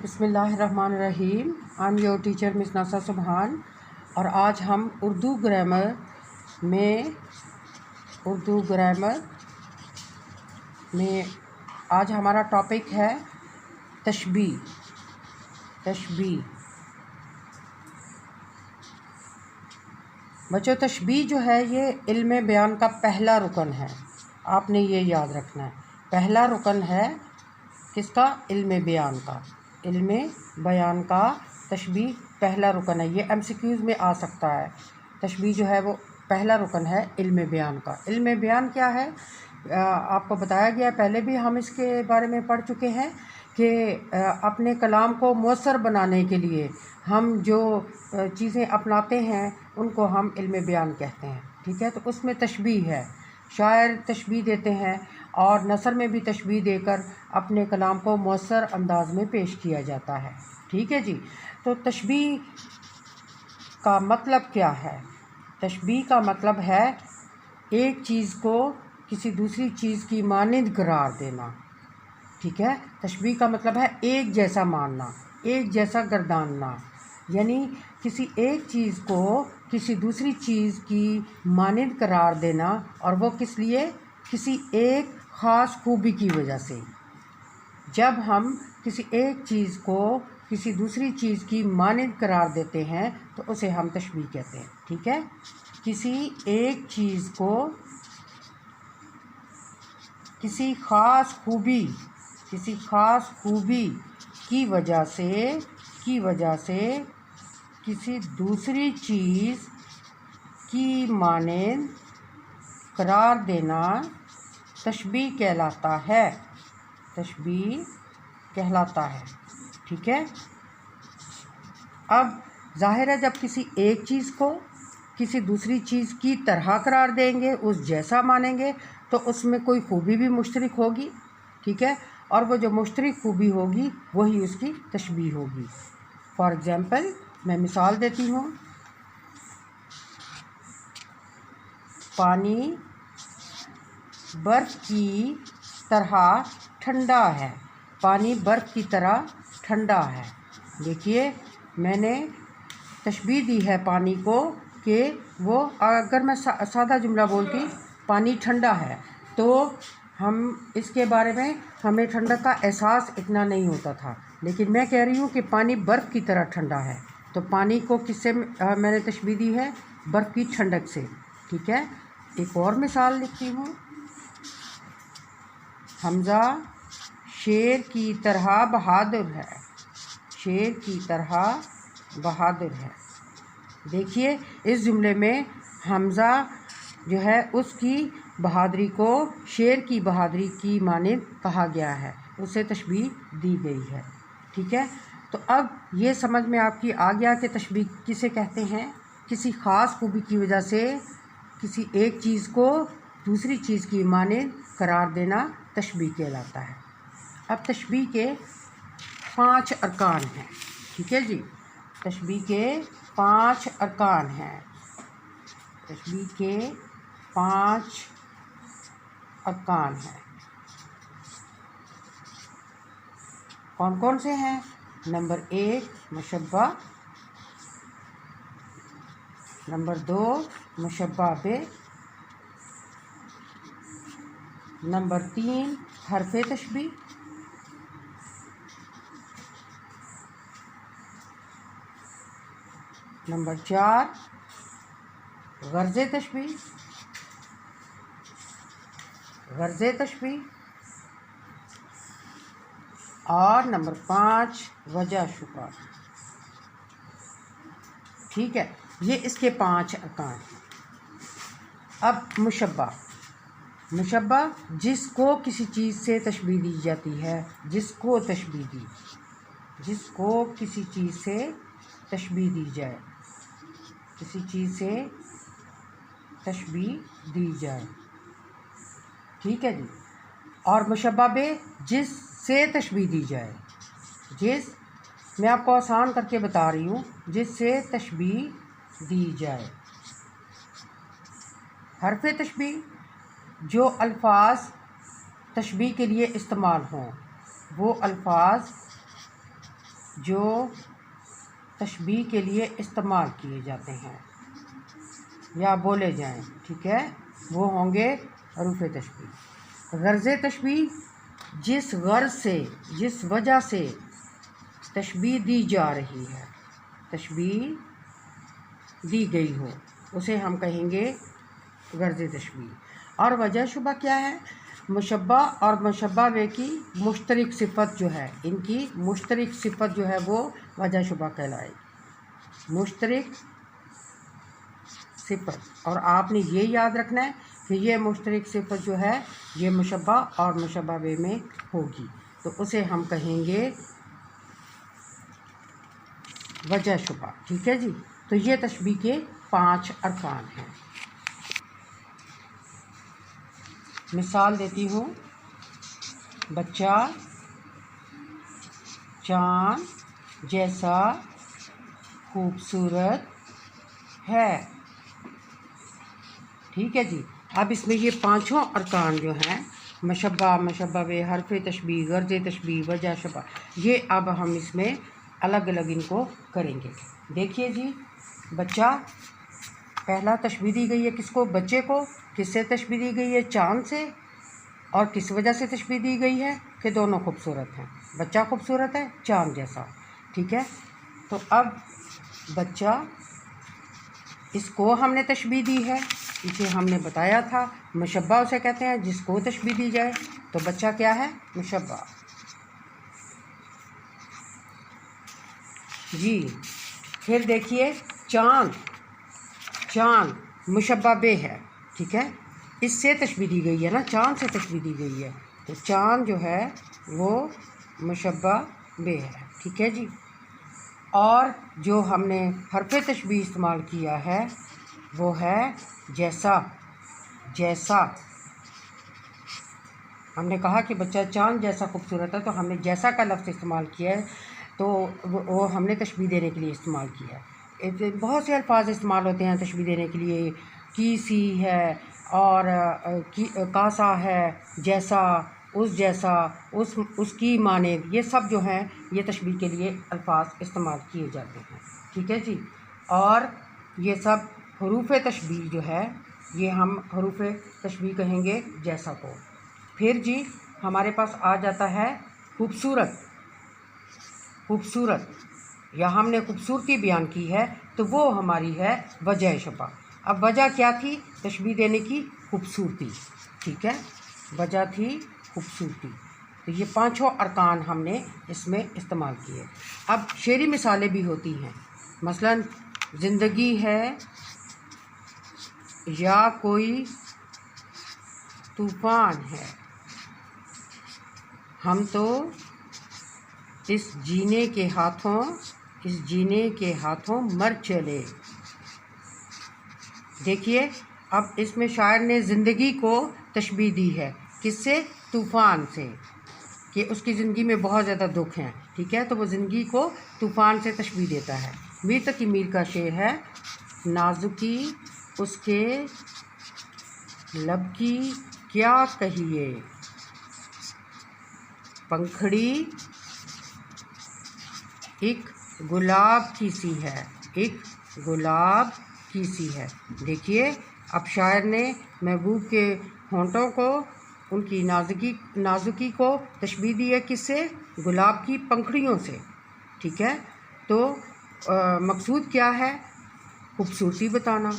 بسم اللہ الرحمن الرحیم. آئی ایم یور ٹیچر مس ناصر سبحان. اور آج ہم اردو گرامر میں آج ہمارا ٹاپک ہے تشبیہ. بچوں، تشبیہ جو ہے یہ علم بیان کا پہلا رکن ہے. آپ نے یہ یاد رکھنا ہے، پہلا رکن ہے کس کا؟ علم بیان کا. علم بیان کا تشبیہ پہلا رکن ہے. یہ MCQs میں آ سکتا ہے. تشبیہ جو ہے وہ پہلا رکن ہے علم بیان کا. علم بیان کیا ہے؟ آپ کو بتایا گیا، پہلے بھی ہم اس کے بارے میں پڑھ چکے ہیں کہ اپنے کلام کو مؤثر بنانے کے لیے ہم جو چیزیں اپناتے ہیں ان کو ہم علم بیان کہتے ہیں. ٹھیک ہے، تو اس میں تشبیہ ہے. شاعر تشبیہ دیتے ہیں اور نثر میں بھی تشبیہ دے کر اپنے کلام کو مؤثر انداز میں پیش کیا جاتا ہے. ٹھیک ہے جی. تو تشبیہ کا مطلب کیا ہے؟ تشبیہ کا مطلب ہے ایک چیز کو کسی دوسری چیز کی مانند قرار دینا. ٹھیک ہے، تشبیہ کا مطلب ہے ایک جیسا ماننا، ایک جیسا گرداننا. یعنی کسی ایک چیز کو کسی دوسری چیز کی مانند قرار دینا، اور وہ کس لیے؟ کسی ایک خاص خوبی کی وجہ سے. جب ہم کسی ایک چیز کو کسی دوسری چیز کی مانند قرار دیتے ہیں تو اسے ہم تشبیہ کہتے ہیں. ٹھیک ہے، کسی ایک چیز کو کسی خاص خوبی کی وجہ سے کسی دوسری چیز کی مانند قرار دینا تشبیہ کہلاتا ہے. ٹھیک ہے. اب ظاہر ہے جب کسی ایک چیز کو کسی دوسری چیز کی طرح قرار دیں گے، اس جیسا مانیں گے، تو اس میں کوئی خوبی بھی مشترک ہوگی. ٹھیک ہے، اور وہ جو مشترک خوبی ہوگی وہی اس کی تشبیہ ہوگی. فار ایگزامپل میں مثال دیتی ہوں. پانی برف کی طرح ٹھنڈا ہے. پانی برف کی طرح ٹھنڈا ہے. دیکھیے، میں نے تشبیہ دی ہے پانی کو کہ وہ، اگر میں سادہ جملہ بولتی پانی ٹھنڈا ہے تو ہم اس کے بارے میں ہمیں ٹھنڈک کا احساس اتنا نہیں ہوتا تھا. لیکن میں کہہ رہی ہوں کہ پانی برف کی طرح ٹھنڈا ہے، تو پانی کو کس سے میں نے تشبیہ دی ہے؟ برف کی ٹھنڈک سے. ٹھیک ہے، ایک اور مثال لکھتی ہوں. حمزہ شیر کی طرح بہادر ہے. دیکھیے، اس جملے میں حمزہ جو ہے اس کی بہادری کو شیر کی بہادری کی مانند کہا گیا ہے، اسے تشبیہ دی گئی ہے. ٹھیک ہے، تو اب یہ سمجھ میں آپ کی آ گیا کہ تشبیہ کسے کہتے ہیں؟ کسی خاص خوبی کی وجہ سے کسی ایک چیز کو دوسری چیز کی مانند قرار دینا تشبیہ کہلاتا ہے. اب تشبیہ کے 5 ارکان ہیں. ٹھیک ہے جی، تشبیہ کے 5 ارکان ہیں. کون کون سے ہیں؟ نمبر 1 مشبہ، نمبر 2 مشبہ بہ، نمبر 3 حرف تشبیہ، نمبر 4 غرض تشبیہ، اور نمبر 5 وجہ شبہ. ٹھیک ہے، یہ اس کے 5 ارکان ہیں. اب مشبہ جس کو کسی چیز سے تشبیہ دی جاتی ہے، جس کو کسی چیز سے تشبیہ دی جائے، ٹھیک ہے جی. اور مشبہ بہ جس سے تشبیہ دی جائے، میں آپ کو آسان کر کے بتا رہی ہوں، جس سے تشبیہ دی جائے. حرف تشبیہ جو الفاظ تشبیہ کے لیے استعمال ہوں، وہ الفاظ جو تشبیہ کے لیے استعمال کیے جاتے ہیں یا بولے جائیں، ٹھیک ہے، وہ ہوں گے حروف تشبیہ۔ غرض تشبیہ، جس غرض سے، جس وجہ سے تشبیہ دی جا رہی ہے، تشبیہ دی گئی ہو، اسے ہم کہیں گے غرض تشبیہ۔ اور وجہ شبہ کیا ہے؟ مشبہ اور مشبہ بہ کی مشترک صفت جو ہے، ان کی مشترک صفت جو ہے وہ وجہ شبہ کہلائے گی، مشترک صفت۔ اور آپ نے یہ یاد رکھنا ہے کہ یہ مشترک صفت جو ہے یہ مشبہ اور مشبہ بہ میں ہوگی، تو اسے ہم کہیں گے وجہ شبہ، ٹھیک ہے جی۔ تو یہ تشبیہ کے 5 ارکان ہیں۔ مثال دیتی ہوں، بچہ چاند جیسا خوبصورت ہے، ٹھیک ہے جی۔ اب اس میں یہ 5 ارکان جو ہیں، مشبہ، مشبہ بہ، حرف تشبیہ، غرض تشبیہ، وجہ شبہ، یہ اب ہم اس میں الگ الگ ان کو کریں گے۔ دیکھیے جی، بچہ، پہلا تشبیہ دی گئی ہے کس کو؟ بچے کو۔ کس سے تشبیہ دی گئی ہے؟ چاند سے۔ اور کس وجہ سے تشبیہ دی گئی ہے؟ کہ دونوں خوبصورت ہیں، بچہ خوبصورت ہے، چاند جیسا، ٹھیک ہے۔ تو اب بچہ، اس کو ہم نے تشبیہ دی ہے، اسے ہم نے بتایا تھا، مشبہ اسے کہتے ہیں جس کو تشبیہ دی جائے، تو بچہ کیا ہے؟ مشبہ جی۔ پھر دیکھیے چاند، چاند مشبہ بہ ہے، ٹھیک ہے، اس سے تشبیہ دی گئی ہے نا، چاند سے تشبیہ دی گئی ہے، تو چاند جو ہے وہ مشبہ بہ ہے، ٹھیک ہے جی۔ اور جو ہم نے حرف تشبیہ استعمال کیا ہے وہ ہے جیسا، جیسا۔ ہم نے کہا کہ بچہ چاند جیسا خوبصورت ہے، تو ہم نے جیسا کا لفظ استعمال کیا ہے، تو وہ ہم نے تشبیہ دینے کے لیے استعمال کیا ہے۔ بہت سے الفاظ استعمال ہوتے ہیں تشبیہ دینے کے لیے، کی سی ہے، اور کاسا ہے، جیسا، اس جیسا، اس کی مانند، یہ سب جو ہیں یہ تشبیہ کے لیے الفاظ استعمال کیے جاتے ہیں، ٹھیک ہے جی۔ اور یہ سب حروف تشبیہ جو ہے یہ ہم حروف تشبیہ کہیں گے جیسا کو۔ پھر جی ہمارے پاس آ جاتا ہے خوبصورت، خوبصورت، یا ہم نے خوبصورتی بیان کی ہے تو وہ ہماری ہے وجہ شبہ۔ اب وجہ کیا تھی تشبیہ دینے کی؟ خوبصورتی، ٹھیک ہے، وجہ تھی خوبصورتی۔ تو یہ 5 ارکان ہم نے اس میں استعمال کیے۔ اب شعری مثالیں بھی ہوتی ہیں، مثلا زندگی ہے یا کوئی طوفان ہے، ہم تو اس جینے کے ہاتھوں، اس جینے کے ہاتھوں مر چلے۔ دیکھیے اب اس میں شاعر نے زندگی کو تشبیہ دی ہے، کس سے؟ طوفان سے، کہ اس کی زندگی میں بہت زیادہ دکھ ہیں، ٹھیک ہے، تو وہ زندگی کو طوفان سے تشبیہ دیتا ہے۔ میر تقی میر کا شعر ہے، نازکی اس کے لب کی کیا کہیے، پنکھڑی ایک گلاب کی سی ہے، ایک گلاب کی سی ہے۔ دیکھیے اب شاعر نے محبوب کے ہونٹوں کو، ان کی نازکی کو تشبیہ دی ہے کس سے؟ گلاب کی پنکھڑیوں سے، ٹھیک ہے۔ تو مقصود کیا ہے؟ خوبصورتی بتانا،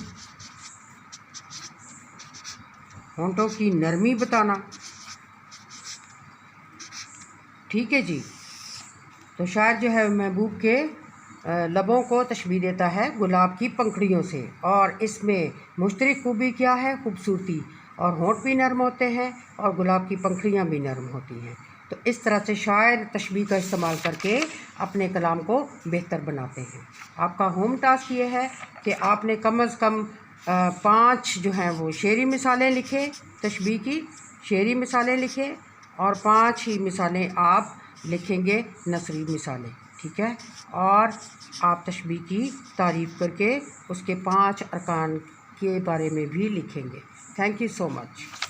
ہونٹوں کی نرمی بتانا، ٹھیک ہے جی۔ تو شاعر جو ہے محبوب کے لبوں کو تشبیہ دیتا ہے گلاب کی پنکھڑیوں سے، اور اس میں مشترک خوبی کیا ہے؟ خوبصورتی، اور ہونٹ بھی نرم ہوتے ہیں اور گلاب کی پنکھڑیاں بھی نرم ہوتی ہیں۔ تو اس طرح سے شاعر تشبیہ کا استعمال کر کے اپنے کلام کو بہتر بناتے ہیں۔ آپ کا ہوم ٹاسک یہ ہے کہ آپ نے کم از کم 5 جو ہیں وہ شعری مثالیں لکھے، تشبیہ کی شعری مثالیں لکھے، اور 5 ہی مثالیں آپ لکھیں گے نثری مثالیں، ٹھیک ہے، اور آپ تشبیہ کی تعریف کر کے اس کے 5 ارکان کے بارے میں بھی لکھیں گے۔ Thank you so much.